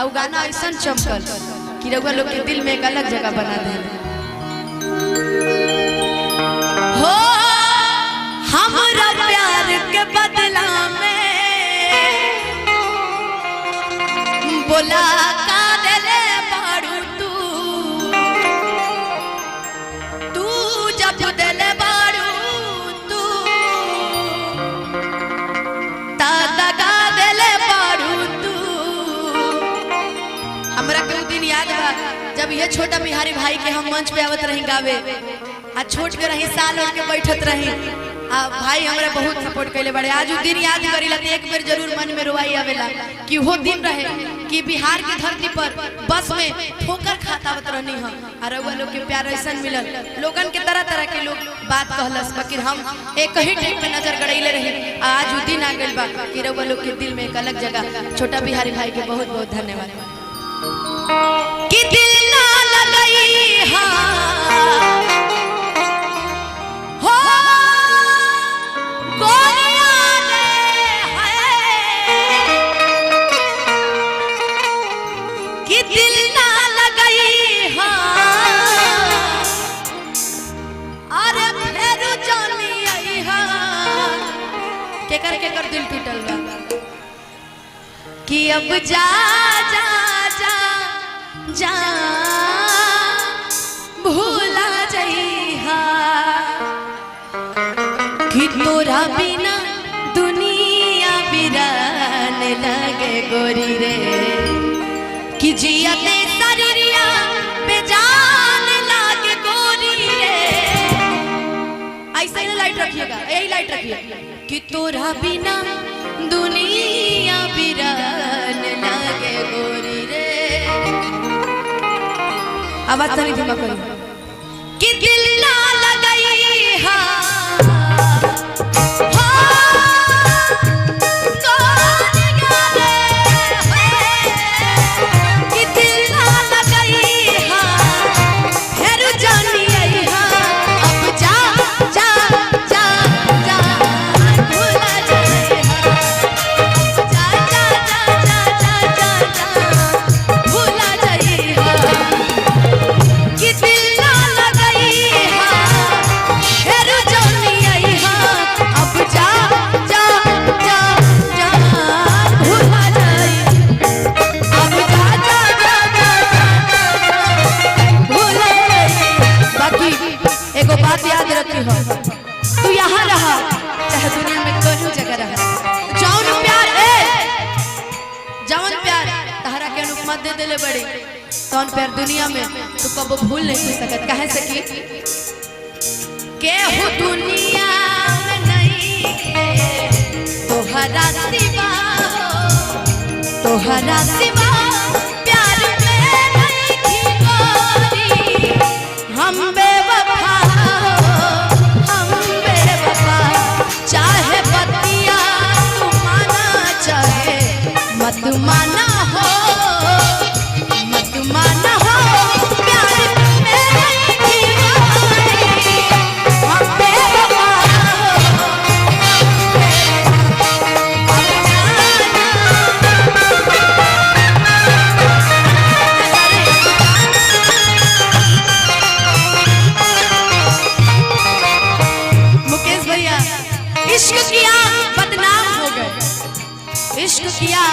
और गाना ऐसा चमकल कि रउआ लोग के दिल में एक अलग जगह बना दे। हो हमरा प्यार के बदला में बोला का देले बारू तू जब देले बारू तू दगा देले बारू तू। हमरा के दिन याद बा जब ये छोटा बिहारी भाई के हम मंच पे आवत रही गावे आ छोट के रही साल और के बैठत रही आ भाई हमरा बहुत सपोर्ट कैले बड़े। आज उ दिन याद करीला तो एक बार जरूर मन में रोवाई आवेला कि वो दिन रहे कि बिहार की धरती पर बस में ठोकर खातावत रहनी हम और रउआ लोग के प्यार ऐसा मिलल। लोगन के तरह तरह के लोग बात कहलस बाकी हम एक ही टेक पे नजर गड़ैले रही। आज उ दिन आ गइल बा कि रउआ लोग के दिल में एक अलग जगह। छोटा बिहारी भाई के बहुत बहुत धन्यवाद। कि दिल ना लगई हां हो गोरिया ने है कि दिल ना लगई हां अरे फेर जानी आई हां केकर केकर दिल टूटल बा कि अब जा जा जा जा भूला जइहा कि तोरा बिना दुनिया बिरान लगे गोरी रे कि जियते शरीरिया बेजान लगे गोरी रे। ऐसा ही लाइट रखिएगा यही लाइट रखिएगा कि तोरा बिना दुनिया बिरान लगे गोरी रे। आवाज तनी धीमा करो कि दिल ना लगई हां तू यहाँ रहा चाहे दुनिया में कोई जगह रहा। जौन प्यार जौन प्यार तहरा के अनुपमा दे देले बड़ी तौन प्यार दुनिया में तू कबो भूल नहीं सकत। काहे से कि केहू दुनिया में नहीं है तोहरा सिवा तोहरा सिवा प्यार में नहीं थी गोरी हम बेवफा चाहे बतिया तू माना चाहे मत माना हो प्यार में नहीं थी गोरी हम बेवफा मुकेश भैया इश्क किया बदनाम हो गए इश्क किया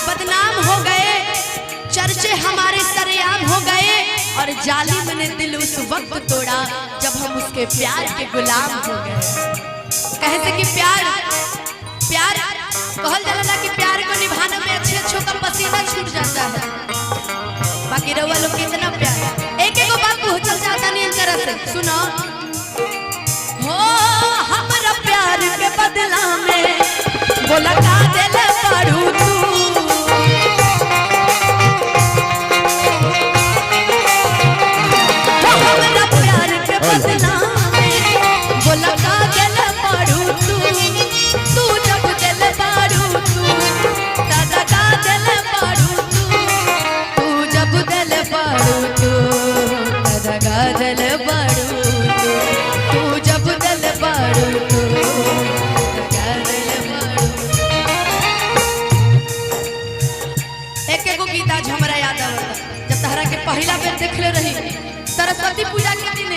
बदनाम हो गए चर्चे हमारे सरेआम हो गए और जालिम ने दिल उस वक्त तोड़ा जब हम उसके प्यार के गुलाम हो गए। कहे से कि प्यार कहल जाला कि प्यार को निभाने में अच्छे अच्छों का पसीना छूट जाता है। बाकी रउआ लोग कितना प्यार एक एक बात पहुंचल जाता नहीं तरह से सुनो हो हमरा प्यार के बदला में बोला का देले बारू तू हमरा प्यार के बदला में बोला का देले बारू तू जब देले बारू तू दादा का देले बारू तू जब देले बारू तू दादा का देले बारू तू जब दिल बारू तू दिल बारू पहला बेर देखले रही सरस्वती पूजा के दिन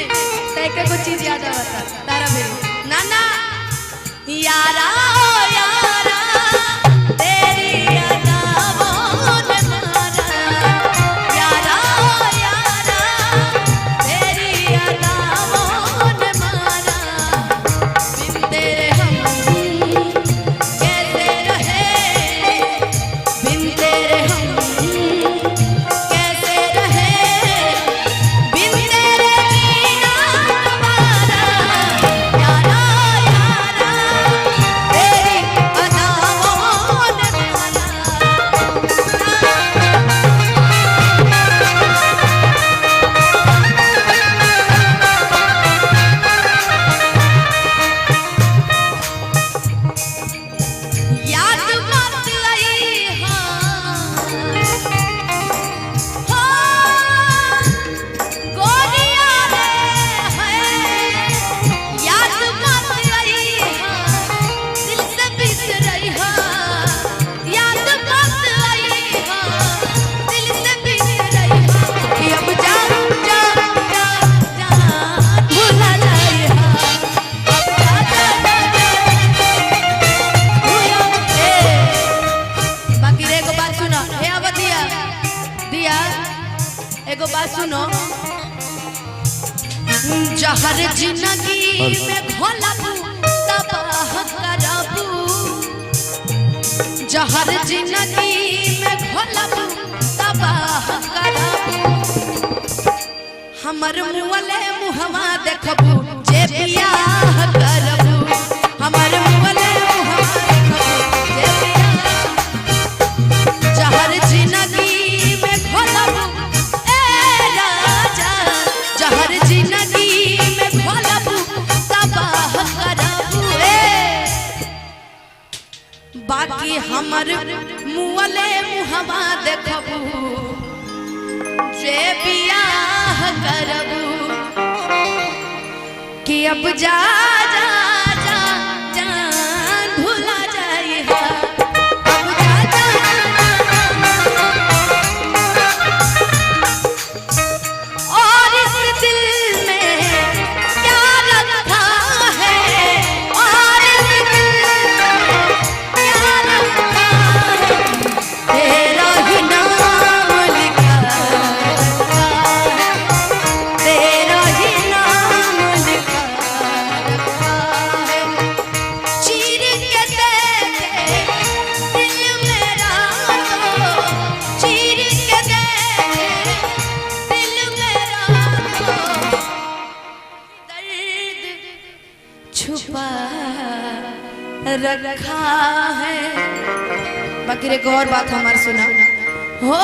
तैके को चीज याद आवता तारा बेर नाना यारा यारा तेरी अदाओं ने मारा यारा यारा तेरी अदाओं ने मारा बिन तेरे हम कैसे रहे बिन तेरे हम कैसे रहे बिन तेरे जीना हमारा यारा यारा तेरी अदाओं ने मारा याद मत आई हाँ गोरिया रे है याद मत आई दिल से बिसरई याद मत आई दिल से बिसरई कि अब जा जा जा जा भूला जाए अब जा जा जा बाकी रे एगो बात सुनो हे अब दिया दिया एगो बात सुनो जहर जिंदगी में घोलबू तबाह करबू जहर जिंदगी में घोलबू तबाह करबू हमर मुँहले मुहवा देखबू जे बियाह करबू हमर मुँहले मुहवा देखबू जे बियाह जहर जिंदगी में घोलबू ए राजा जहर जिंदगी में घोलबू तबाह करबू ए बाकी हमर मुँहले मुहवा देखबू जे बियाह करबू कि अब जा जा जा जान भुला जाए अब जा जा और इस दिल में क्या रखा है और इस दिल में क्या रखा है तेरा ही नाम लिखा रखा है तेरा ही नाम लिखा रखा है चीर के देखे दिल मेरा तो चीर के देखे दिल मेरा तो दर्द छुपा रखा है बाकी एक और बात हमार सुना हो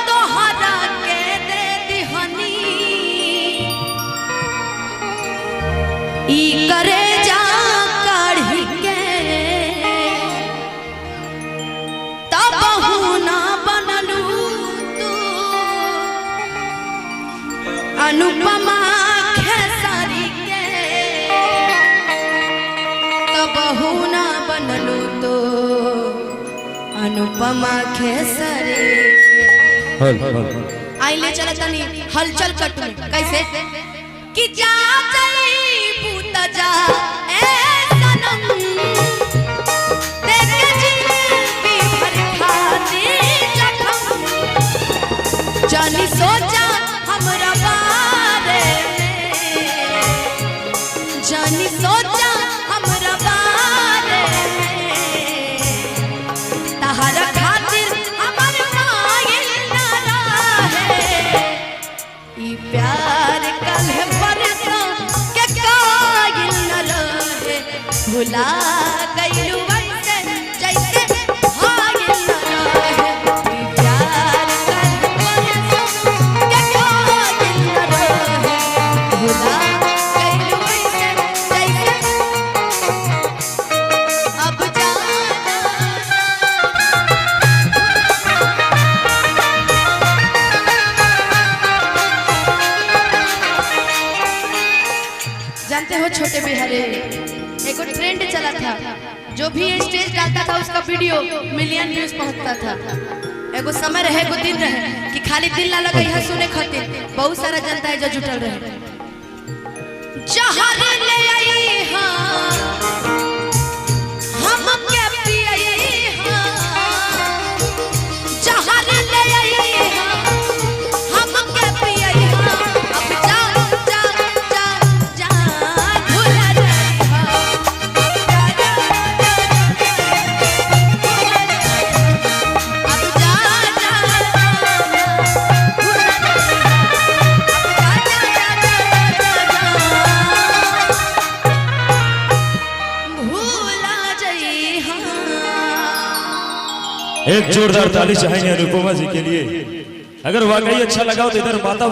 तो हरा के दे दिहनी ई करे जा काढ़ी के तब ना बनलू तू अनुपमा खेसारी के तब ना बनलू तो अनुपमा खेसारी आई ले चला तनी हलचल कट में कैसे कि जा जईबू त जा ए सनम तेरे जिंदगी भर खातिर जखम जानी सोचा हमरा बारे में जानी सोचा हमरा बारे में तहरा खातिर हमर मायल ना रहे ई प्यार कल परसों के कायल न रहे भुला गइलू वैसे जैसे हायल न रहे ई प्यार कल परसों के कायल न रहे भुला गइलू वैसे जैसे अब जाना जानते हो छोटे बिहारी एक ट्रेंड चला था जो भी ये स्टेज डालता था उसका वीडियो मिलियन व्यूज पहुंचता था एगो समय रहे, एगो दिन रहे कि खाली दिल ना लगे यहाँ सुने खातिर बहुत सारा जनता है जो जुटल रहे। जहर ले आई हाँ हम के पियई हाँ, जहर ले आई हाँ हम के पियई हाँ, अब जा जा जा जा भूल जाई हाँ, जा जा अब जा जा भूल जाई हाँ। एक जोरदार ताली चाहिए अनुपमा जी के लिए। अगर वाकई अच्छा लगा तो इधर माता